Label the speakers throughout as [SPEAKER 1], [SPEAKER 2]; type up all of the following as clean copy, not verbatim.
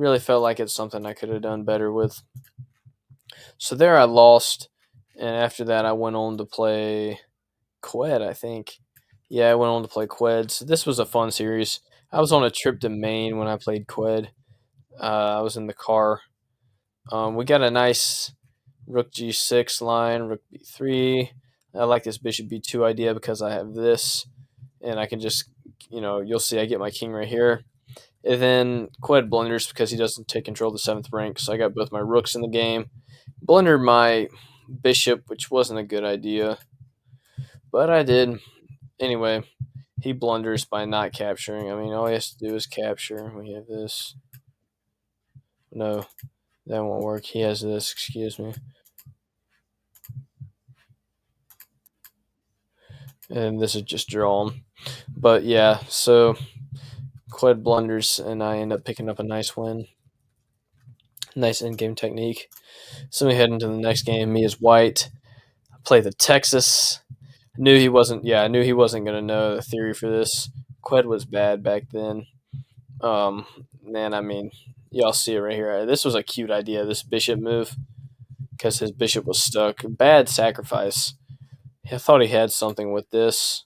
[SPEAKER 1] really felt like it's something I could have done better with. So there I lost, and after that I went on to play Qued, I think. Yeah, I went on to play Qued. So this was a fun series. I was on a trip to Maine when I played Qued. I was in the car. We got a nice Rook G6 line, Rook B3. I like this Bishop B2 idea because I have this, and I can just, you'll see I get my king right here. And then Qued blunders because he doesn't take control of the seventh rank. So I got both my rooks in the game. Blundered my bishop, which wasn't a good idea, but I did. Anyway, he blunders by not capturing. I mean, all he has to do is capture. We have this. No, that won't work. He has this. Excuse me. And this is just drawn. But yeah, so Qued blunders, and I end up picking up a nice win. Nice end game technique. So we head into the next game. Me as white. I play the Texas. Knew he wasn't. Yeah, I knew he wasn't gonna know the theory for this. Qued was bad back then. Man, I mean, y'all see it right here. This was a cute idea. This bishop move because his bishop was stuck. Bad sacrifice. I thought he had something with this.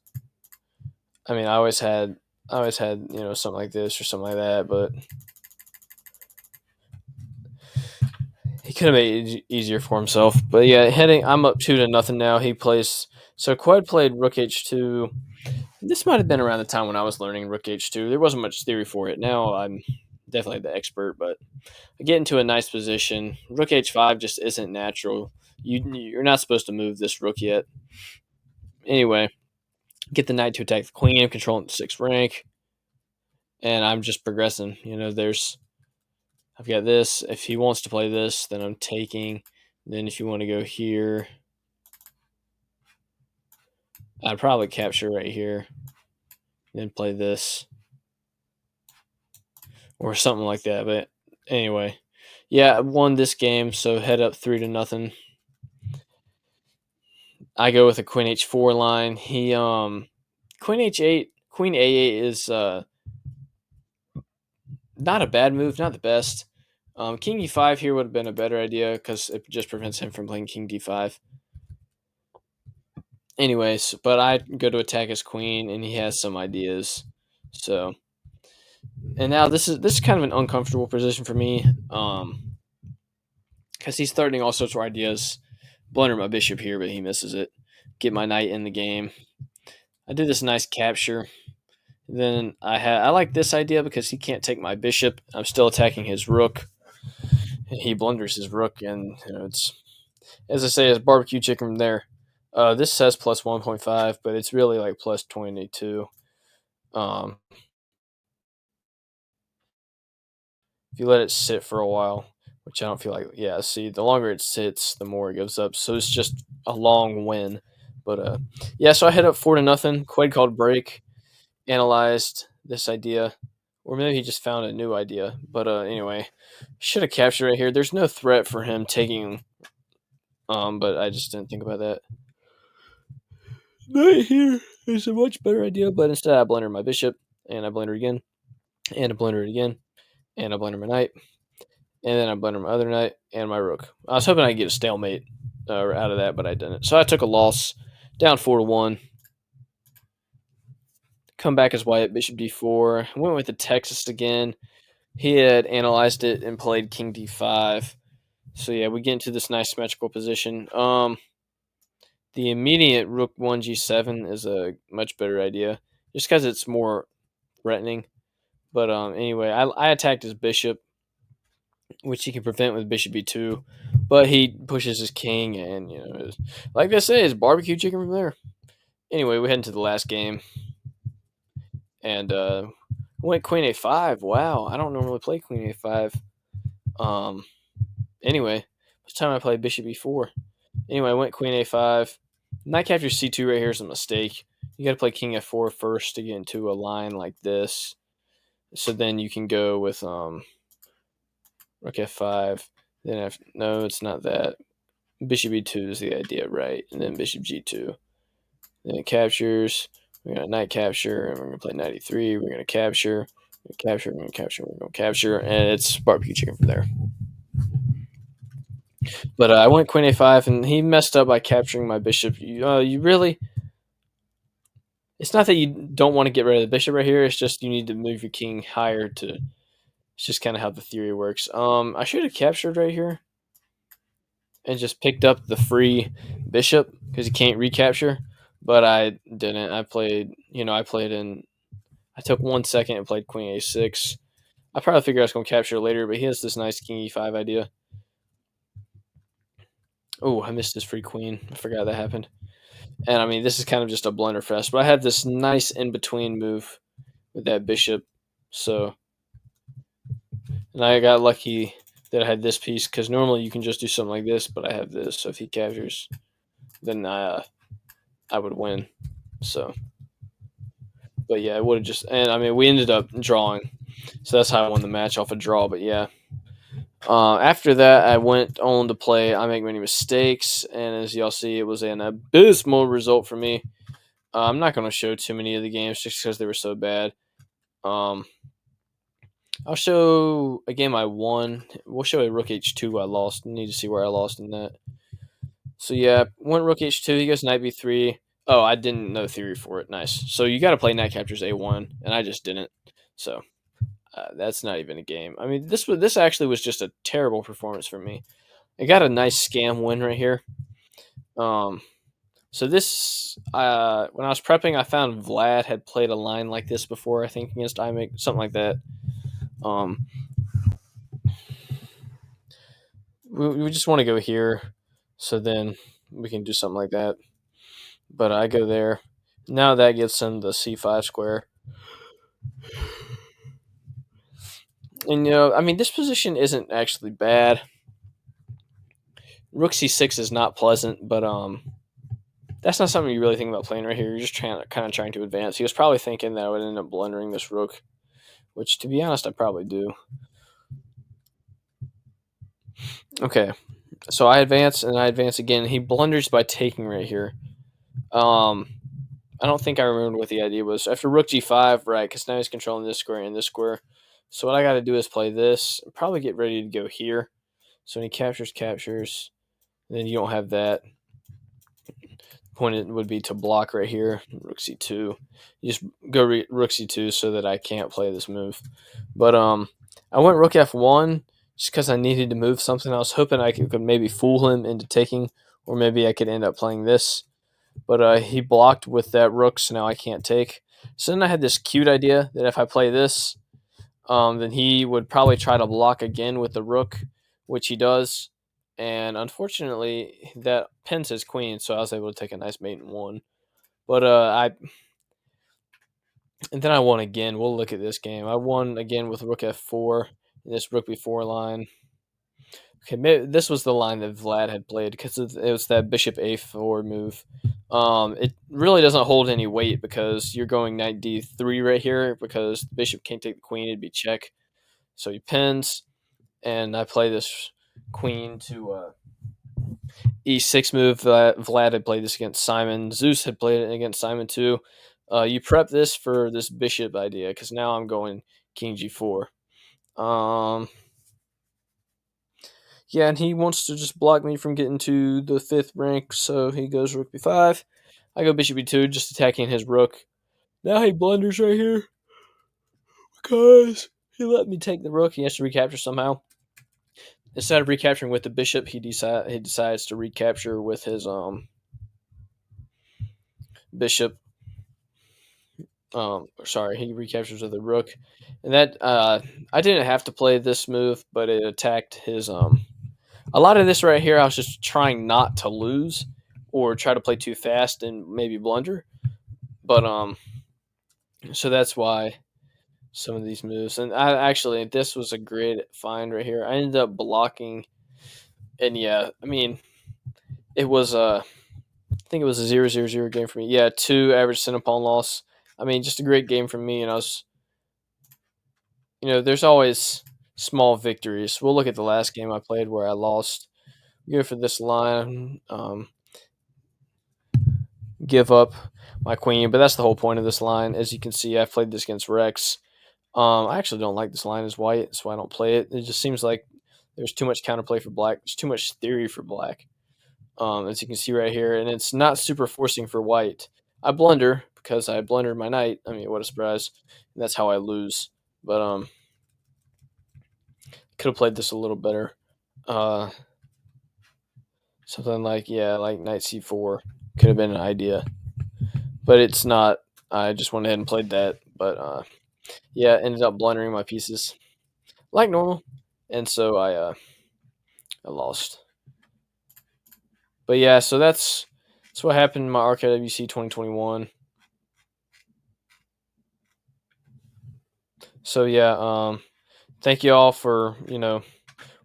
[SPEAKER 1] I mean, I always had something like this or something like that, but he could have made it easier for himself. But yeah, I'm up 2-0 now. He plays. So Qued played Rook H2. This might have been around the time when I was learning Rook H2. There wasn't much theory for it. Now I'm definitely the expert, but I get into a nice position. Rook H5 just isn't natural. You're not supposed to move this rook yet. Anyway, get the knight to attack the queen. I'm controlling the sixth rank, and I'm just progressing. I've got this. If he wants to play this, then I'm taking. Then if you want to go here, I'd probably capture right here, then play this or something like that. But anyway, yeah, I won this game, so head up 3-0. I go with a Queen H4 line. He Queen H8, Queen A8 is not a bad move, not the best. King E5 here would have been a better idea because it just prevents him from playing King D5. Anyways, but I go to attack his queen, and he has some ideas. So, and now this is kind of an uncomfortable position for me, because he's threatening all sorts of ideas. Blunder my bishop here, but he misses it. Get my knight in the game. I did this nice capture. Then I like this idea because he can't take my bishop. I'm still attacking his rook, and he blunders his rook, and it's, as I say, it's barbecue chicken from there. This says plus 1.5, but it's really like plus 22. Um, if you let it sit for a while, which I don't feel like. Yeah, see, the longer it sits, the more it goes up. So it's just a long win. But yeah, so I hit up 4-0. Quaid called break, analyzed this idea, or maybe he just found a new idea. But anyway, should have captured right here. There's no threat for him taking. But I just didn't think about that. Knight here is a much better idea, but instead I blunder my bishop, and I blunder again, and I blunder it again, and I blunder my knight, and then I blunder my other knight and my rook. I was hoping I'd get a stalemate out of that, but I didn't. So I took a loss, down 4-1. Come back as white, bishop d4. Went with the Texas again. He had analyzed it and played king d5. So yeah, we get into this nice symmetrical position. The immediate rook 1g7 is a much better idea, just because it's more threatening. But anyway, I attacked his bishop, which he can prevent with bishop b2, but he pushes his king, and like I say, it's barbecue chicken from there. Anyway, we head into the last game, and went queen a5. Wow, I don't normally play queen a5. Anyway, this time I played bishop e4. Anyway, I went queen a5. Knight captures c2 right here is a mistake. You got to play king f4 first to get into a line like this. So then you can go with rook f5. Then no, it's not that. Bishop e2 is the idea, right? And then bishop g2. Then it captures. We're gonna knight capture, and we're gonna play knight e3. We're gonna capture. Capture, we're gonna capture, we're gonna capture, and it's barbecue chicken from there. But I went queen a5, and he messed up by capturing my bishop. You really? It's not that you don't want to get rid of the bishop right here. It's just you need to move your king higher to. It's just kind of how the theory works. I should have captured right here and just picked up the free bishop because you can't recapture. But I didn't. I played. I played in. I took 1 second and played queen a6. I probably figured I was going to capture later, but he has this nice king e5 idea. Oh, I missed his free queen. I forgot that happened. And I mean, this is kind of just a blunderfest. But I had this nice in between move with that bishop. So, and I got lucky that I had this piece because normally you can just do something like this, but I have this. So if he captures, then I would win. So, but yeah, it would have just. And I mean, we ended up drawing. So that's how I won the match off a draw. But yeah. After that, I went on to play I Make Many Mistakes, and as y'all see, it was an abysmal result for me. I'm not going to show too many of the games just because they were so bad. Um, I'll show a game I won. We'll show a Rook H2 I lost. Need to see where I lost in that. So yeah, went Rook H2. He goes Knight B3. Oh, I didn't know theory for it. Nice. So you got to play Knight captures A1, and I just didn't. So that's not even a game. I mean, this actually was just a terrible performance for me. I got a nice scam win right here. So this when I was prepping, I found Vlad had played a line like this before. I think against iMake, something like that. Um, we just want to go here, so then we can do something like that. But I go there. Now that gets him the C5 square. And I mean, this position isn't actually bad. Rook C6 is not pleasant, but that's not something you really think about playing right here. You're just kind of trying to advance. He was probably thinking that I would end up blundering this rook, which, to be honest, I probably do. Okay, so I advance and I advance again. He blunders by taking right here. I don't think I remember what the idea was. After rook g5, right, because now he's controlling this square and this square. So what I got to do is play this, and probably get ready to go here. So when he captures, then you don't have that. Point it would be to block right here, rook c2. You just go rook c2 so that I can't play this move. But I went rook f1 just because I needed to move something. I was hoping I could maybe fool him into taking, or maybe I could end up playing this. But he blocked with that rook, so now I can't take. So then I had this cute idea that if I play this, then he would probably try to block again with the rook, which he does. And unfortunately, that pins his queen, so I was able to take a nice mate and one. But and then I won again. We'll look at this game. I won again with rook f4, this rook b4 line. Okay, maybe this was the line that Vlad had played because it was that bishop a4 move. It really doesn't hold any weight because you're going knight d3 right here because the bishop can't take the queen. It'd be check. So he pins, and I play this queen to e6 move. Vlad had played this against Simon. Zeus had played it against Simon too. You prep this for this bishop idea because now I'm going king g4. Yeah, and he wants to just block me from getting to the 5th rank, so he goes rook b5. I go bishop b2, just attacking his rook. Now he blunders right here because he let me take the rook. He has to recapture somehow. Instead of recapturing with the bishop, he decides to recapture with his bishop. Sorry, he recaptures with the rook, and that I didn't have to play this move, but it attacked his A lot of this right here, I was just trying not to lose or try to play too fast and maybe blunder, but so that's why some of these moves. And I actually, this was a great find right here. I ended up blocking, and yeah, I mean, it was I think it was a 0-0-0 game for me. Yeah, 2 average center pawn loss. I mean, just a great game for me, and I was, there's always small victories. We'll look at the last game I played where I lost. Go for this line, give up my queen, but that's the whole point of this line. As you can see, I've played this against Rex. I actually don't like this line as white, so I don't play it. It just seems like there's too much counterplay for black. There's too much theory for black, as you can see right here, and it's not super forcing for white. I blunder because I blundered my knight. I mean, what a surprise! And that's how I lose. But could have played this a little better. Uh, Something like, yeah, like knight c4 could have been an idea, but it's not. I just went ahead and played that, but yeah, ended up blundering my pieces like normal, and so I lost. But yeah, so that's what happened in my RKWC 2021. So yeah, thank you all for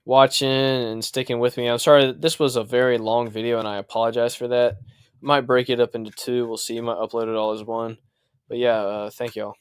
[SPEAKER 1] watching and sticking with me. I'm sorry that this was a very long video, and I apologize for that. Might break it up into two. We'll see. Might upload it all as one. But yeah, thank y'all.